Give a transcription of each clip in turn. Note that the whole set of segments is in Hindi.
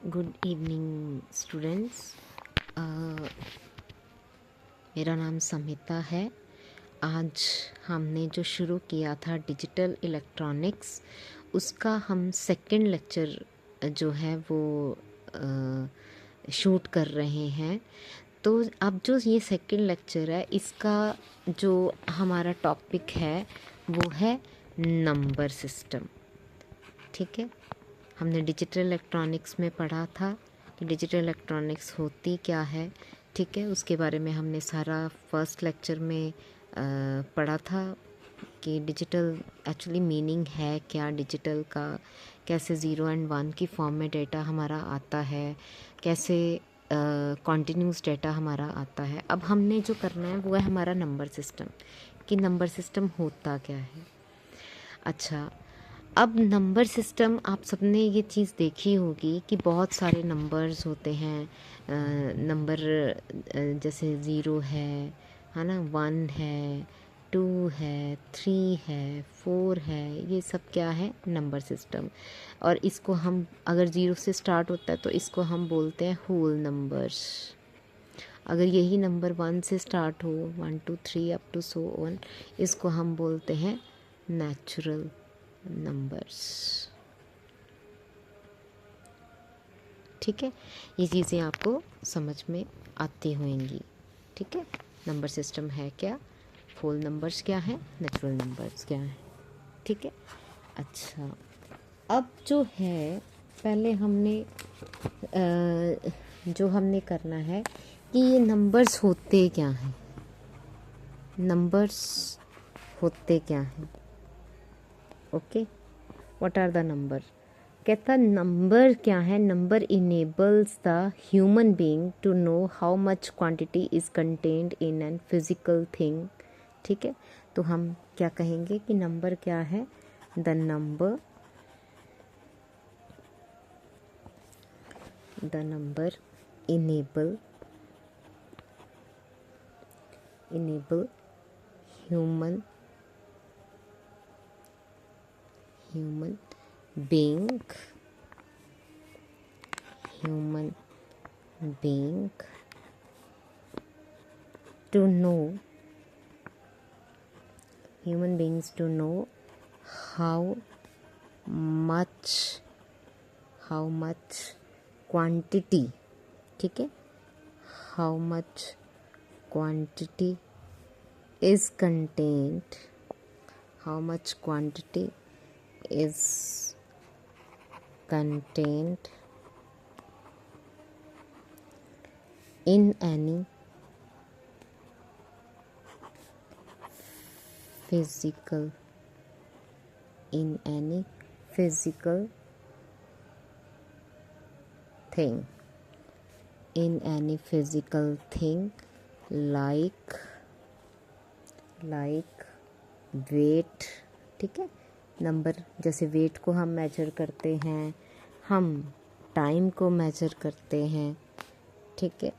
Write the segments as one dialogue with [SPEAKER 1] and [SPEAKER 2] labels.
[SPEAKER 1] Good evening students. मेरा नाम समिता है। आज हमने जो शुरू किया था डिजिटल इलेक्ट्रॉनिक्स, उसका हम सेकंड लेक्चर जो है वो शूट कर रहे हैं। तो अब जो ये सेकंड लेक्चर है, इसका जो हमारा टॉपिक है वो है नंबर सिस्टम। ठीक है, हमने डिजिटल इलेक्ट्रॉनिक्स में पढ़ा था कि डिजिटल इलेक्ट्रॉनिक्स होती क्या है। ठीक है, उसके बारे में हमने सारा फर्स्ट लेक्चर में पढ़ा था कि डिजिटल एक्चुअली मीनिंग है क्या, डिजिटल का कैसे 0 एंड 1 की फॉर्म में डेटा हमारा आता है, कैसे कॉन्टिन्यूस डेटा हमारा आता है। अब हमने जो करना है वो है हमारा नंबर सिस्टम, कि नंबर सिस्टम होता क्या है। अच्छा, अब नंबर सिस्टम आप सबने ये चीज़ देखी होगी कि बहुत सारे नंबर्स होते हैं। नंबर जैसे 0 है ना, 1 है, 2 है, 3 है, 4 है, ये सब क्या है, नंबर सिस्टम। और इसको हम अगर 0 से स्टार्ट होता है तो इसको हम बोलते हैं होल नंबर्स। अगर यही नंबर 1 से स्टार्ट हो, 1 2 3 अप टू सो ऑन, इसको हम बोलते हैं नेचुरल नंबर्स। ठीक है, ये चीज़ें आपको समझ में आती होंगी। ठीक है, नंबर सिस्टम है क्या, होल नंबर्स क्या है, नेचुरल नंबर्स क्या है। ठीक है, अच्छा, अब जो है पहले हमने जो हमने करना है कि ये नंबर्स होते क्या हैं, नंबर्स होते क्या हैं। Okay, what are the number. कहता नंबर क्या है, number enables the human being to know how much quantity is contained in an physical thing. ठीक है, तो हम क्या कहेंगे कि नंबर क्या है, the number enable human being to know human beings to know how much quantity, ठीक है, how much quantity is contained, how much quantity is contained in any physical thing, like weight. ठीक है, नंबर जैसे वेट को हम मेजर करते हैं, हम टाइम को मेजर करते हैं। ठीक है,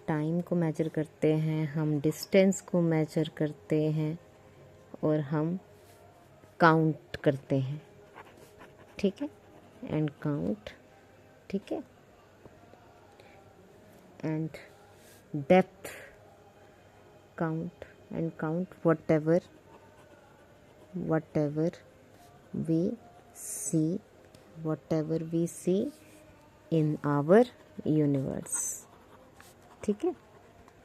[SPEAKER 1] टाइम को मेजर करते हैं, हम डिस्टेंस को मेजर करते हैं, और हम काउंट करते हैं। ठीक है, एंड काउंट। ठीक है, and depth count, and count whatever we see in our universe। ठीक है,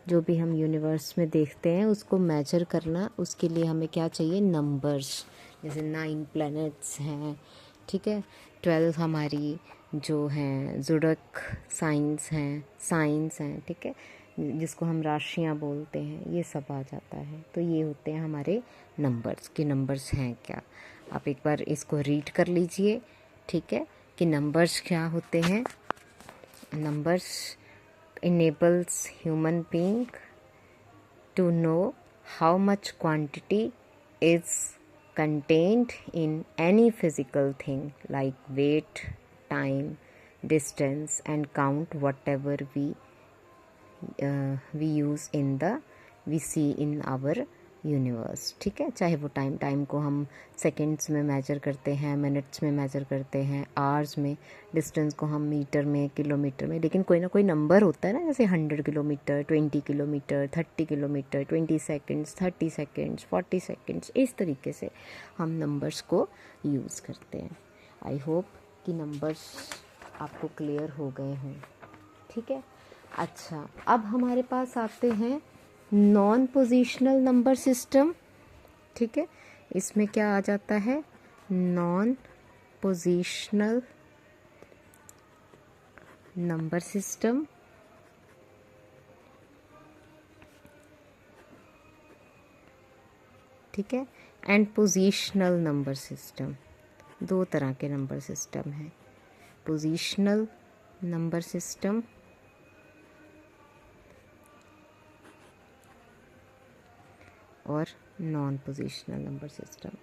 [SPEAKER 1] जो भी हम यूनिवर्स में देखते हैं उसको मेजर करना, उसके लिए हमें क्या चाहिए, नंबर्स। जैसे 9 प्लैनेट्स हैं, ठीक है, 12 हमारी जो हैं ज़ोडिएक साइंस हैं, ठीक है, जिसको हम राशियाँ बोलते हैं, ये सब आ जाता है। तो ये होते हैं हमारे नंबर्स, कि नंबर्स हैं क्या। आप एक बार इसको रीड कर लीजिए। ठीक है, कि नंबर्स क्या होते हैं। Numbers enables human being to know how much quantity is contained in any physical thing like weight, time, distance, and count whatever we see in our universe, ठीक है। चाहे वो टाइम को हम सेकंड्स में मेजर करते हैं, मिनट्स में मेजर करते हैं, आवर्स में, डिस्टेंस को हम मीटर में, किलोमीटर में, लेकिन कोई ना कोई नंबर होता है ना, जैसे 100 kilometre, 20 kilometre, 30 kilometre, 20 seconds, 30 seconds, 40 seconds, इस तरीके से हम नंबर्स को यूज़ करते हैं। आई होप कि नंबर्स आपको क्लियर हो गए हों, ठीक है। अच्छा, अब हमारे पास आते हैं नॉन पोजिशनल नंबर सिस्टम, ठीक है। इसमें क्या आ जाता है, नॉन पोजिशनल नंबर सिस्टम, ठीक है, एंड पोजिशनल नंबर सिस्टम। दो तरह के नंबर सिस्टम हैं, पोजिशनल नंबर सिस्टम और नॉन पोजिशनल नंबर सिस्टम।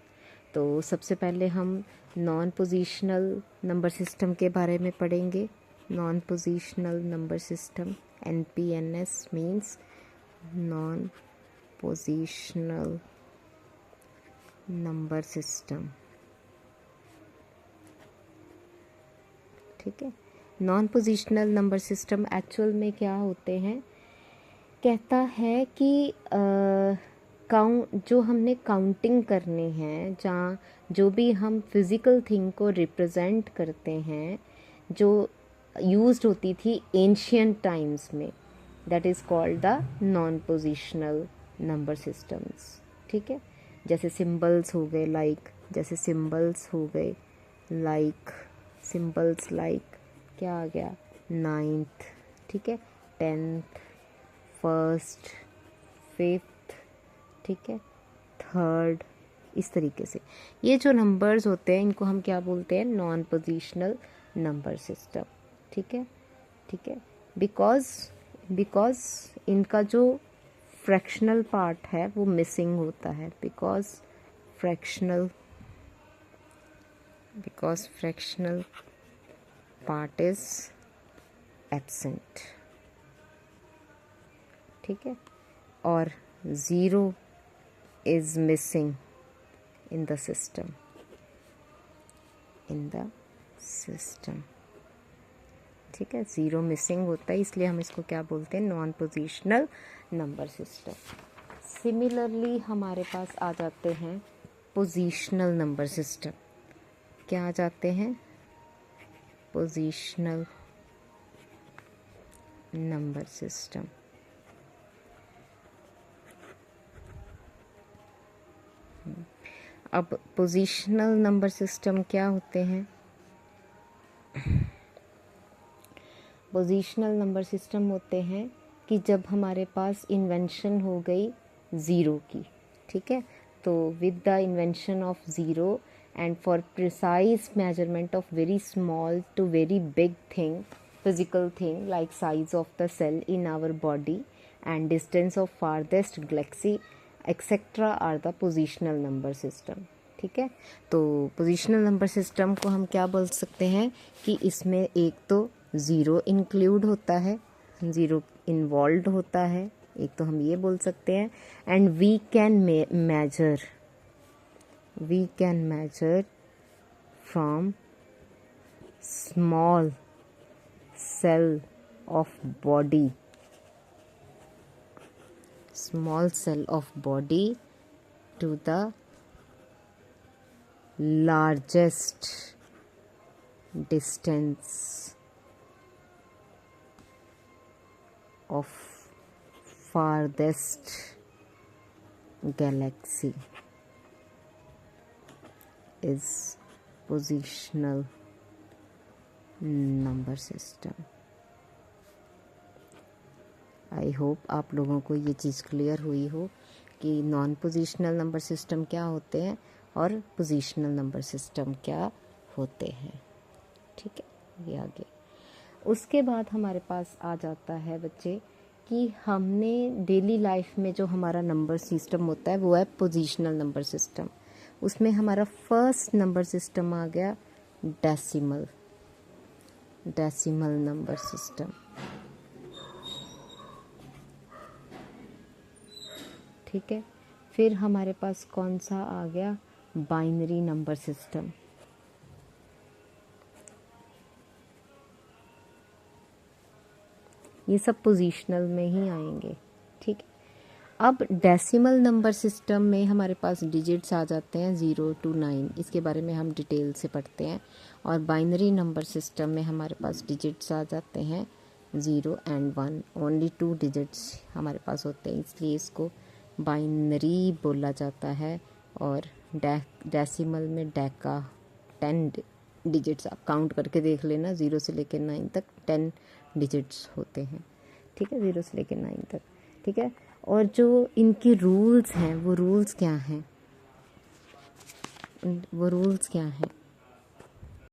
[SPEAKER 1] तो सबसे पहले हम नॉन पोजिशनल नंबर सिस्टम के बारे में पढ़ेंगे। Non positional number system, NPNS means non positional number system, ठीक है। Non positional number system actual में क्या होते हैं, कहता है कि जो हमने काउंटिंग करनी है, जहाँ जो भी हम फिज़िकल थिंग को रिप्रेजेंट करते हैं, जो यूज्ड होती थी एंशियंट टाइम्स में, that is called the non positional number systems, ठीक है। जैसे सिंबल्स हो गए, लाइक जैसे सिंबल्स हो गए, लाइक सिंबल्स लाइक क्या आ गया, 9th, ठीक है, 10th, 1st, 5th, ठीक है, 3rd, इस तरीके से ये जो नंबर्स होते हैं इनको हम क्या बोलते हैं, नॉन पोजिशनल नंबर सिस्टम, ठीक है, ठीक है। बिकॉज इनका जो फ्रैक्शनल पार्ट है वो मिसिंग होता है, because fractional part is absent, ठीक है, और 0 is missing in the system, ठीक है। 0 मिसिंग होता है, इसलिए हम इसको क्या बोलते हैं, non positional number system. Similarly हमारे पास आ जाते हैं पोजिशनल नंबर सिस्टम। क्या आ जाते हैं, पोजिशनल नंबर सिस्टम। अब पोजिशनल नंबर सिस्टम क्या होते हैं, पोजिशनल नंबर सिस्टम होते हैं कि जब हमारे पास इन्वेंशन हो गई 0 की, ठीक है, तो with the invention of 0 and for precise measurement of very small to very big thing, physical thing like size of the cell in our body and distance of farthest galaxy etcetera are the positional number system, ठीक है। तो पोजिशनल नंबर सिस्टम को हम क्या बोल सकते हैं कि इसमें एक तो 0 इंक्लूड होता है, 0 इन्वॉल्व होता है, एक तो हम ये बोल सकते हैं, and we can measure from small cell of body to the largest distance of farthest galaxy is positional number system। I hope आप लोगों को ये चीज़ क्लियर हुई हो कि नॉन पोजिशनल नंबर सिस्टम क्या होते हैं और पोजिशनल नंबर सिस्टम क्या होते हैं, ठीक है। ये आगे उसके बाद हमारे पास आ जाता है बच्चे कि हमने डेली लाइफ में जो हमारा नंबर सिस्टम होता है वो है पोजिशनल नंबर सिस्टम। उसमें हमारा फर्स्ट नंबर सिस्टम आ गया डेसिमल नंबर सिस्टम, ठीक है। फिर हमारे पास कौन सा आ गया, बाइनरी नंबर सिस्टम। ये सब पोजीशनल में ही आएंगे, ठीक है। अब डेसिमल नंबर सिस्टम में हमारे पास डिजिट्स आ जाते हैं 0 to 9, इसके बारे में हम डिटेल से पढ़ते हैं। और बाइनरी नंबर सिस्टम में हमारे पास डिजिट्स आ जाते हैं 0 and 1, ओनली 2 डिजिट्स हमारे पास होते हैं, इसलिए इसको बाइनरी बोला जाता है। और डेसिमल में डेका 10 डिजिट्स, आप काउंट करके देख लेना, 0 से लेकर 9 तक 10 डिजिट्स होते हैं, ठीक है, 0 से लेकर 9 तक, ठीक है। और जो इनके रूल्स हैं, वो रूल्स क्या हैं,